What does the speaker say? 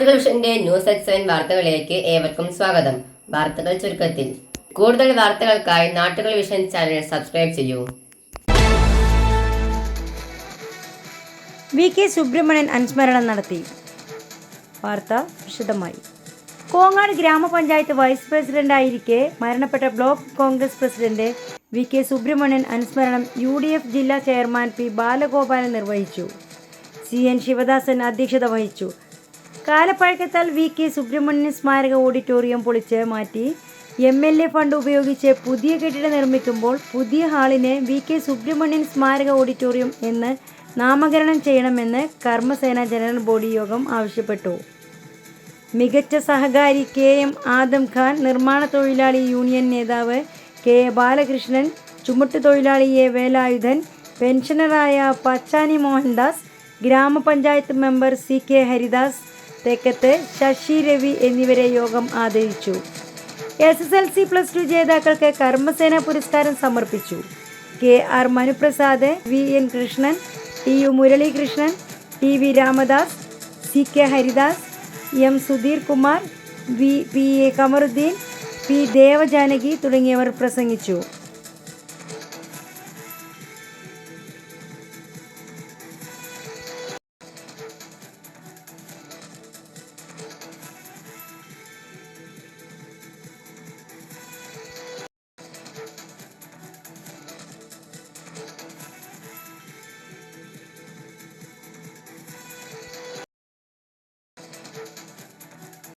നാട്ടുകൾ വിഷന്റെ news at 7 വാർത്തകളിലേക്ക് ഏവർക്കും സ്വാഗതം. വാർത്തകൾ ചുരുക്കത്തിൽ. കൂടുതൽ വാർത്തകൾക്കായി നാട്ടുകൾ വിഷൻ ചാനൽ സബ്സ്ക്രൈബ് ചെയ്യൂ. വി കെ സുബ്രഹ്മണ്യൻ അനുസ്മരണം നടത്തി. വാർത്ത വിശദമായി. കോങ്ങാട് ഗ്രാമപഞ്ചായത്ത് വൈസ് പ്രസിഡന്റായിരിക്കെ മരണപ്പെട്ട ബ്ലോക്ക് കോൺഗ്രസ് പ്രസിഡന്റ് വി കെ സുബ്രഹ്മണ്യൻ അനുസ്മരണം UDF ജില്ലാ ചെയർമാൻ പി ബാലഗോപാലൻ നിർവഹിച്ചു. CN ശിവദാസൻ അധ്യക്ഷത വഹിച്ചു. കാലപ്പഴക്കത്താൽ വി കെ സുബ്രഹ്മണ്യൻ സ്മാരക ഓഡിറ്റോറിയം പൊളിച്ച് മാറ്റി MLA ഫണ്ട് ഉപയോഗിച്ച് പുതിയ കെട്ടിടം നിർമ്മിക്കുമ്പോൾ പുതിയ ഹാളിനെ വി കെ സുബ്രഹ്മണ്യൻ സ്മാരക ഓഡിറ്റോറിയം എന്ന് നാമകരണം ചെയ്യണമെന്ന് കർമ്മസേന ജനറൽ ബോഡി യോഗം ആവശ്യപ്പെട്ടു. മികച്ച സഹകാരി KM ആദം ഖാൻ, നിർമ്മാണ തൊഴിലാളി യൂണിയൻ നേതാവ് KA ബാലകൃഷ്ണൻ, ചുമട്ടുതൊഴിലാളി A വേലായുധൻ, പെൻഷനറായ പച്ചാനി മോഹൻദാസ്, ഗ്രാമപഞ്ചായത്ത് മെമ്പർ CK ഹരിദാസ് തെക്കത്ത്, ശശി രവി എന്നിവരെ യോഗം ആദരിച്ചു. SSLC+2 ജേതാക്കൾക്ക് കർമ്മസേന പുരസ്കാരം സമർപ്പിച്ചു. KR Manuprasad, VN Krishnan, TU Muralikrishnan, TV Ramadas, CK Haridas, M Sudheer Kumar, PA Kamaruddin, P ദേവജാനകി തുടങ്ങിയവർ പ്രസംഗിച്ചു.